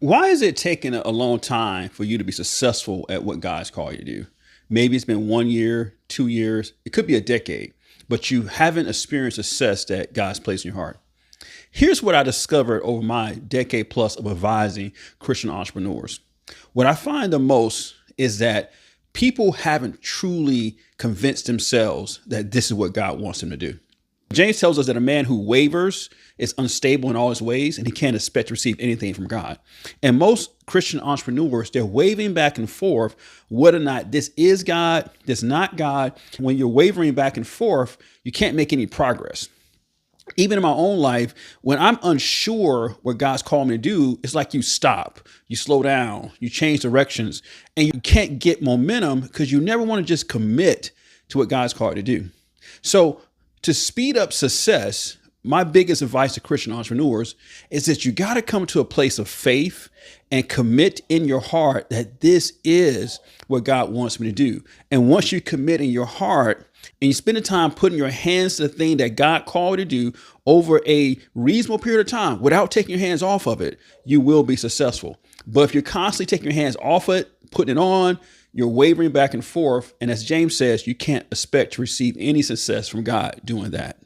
Why is it taking a long time for you to be successful at what God's called you to do? Maybe it's been 1 year, 2 years, it could be a decade, but you haven't experienced success that God's placed in your heart. Here's what I discovered over my decade plus of advising Christian entrepreneurs. What I find the most is that people haven't truly convinced themselves that this is what God wants them to do. James tells us that a man who wavers is unstable in all his ways, and he can't expect to receive anything from God. And most Christian entrepreneurs, they're wavering back and forth whether or not this is God, this is not God. When you're wavering back and forth, you can't make any progress. Even in my own life, when I'm unsure what God's called me to do, it's like you stop, you slow down, you change directions, and you can't get momentum because you never want to just commit to what God's called you to do. So to speed up success, my biggest advice to Christian entrepreneurs is that you got to come to a place of faith and commit in your heart that this is what God wants me to do. And once you commit in your heart and you spend the time putting your hands to the thing that God called you to do over a reasonable period of time without taking your hands off of it, you will be successful. But if you're constantly taking your hands off it, putting it on, you're wavering back and forth. And as James says, you can't expect to receive any success from God doing that.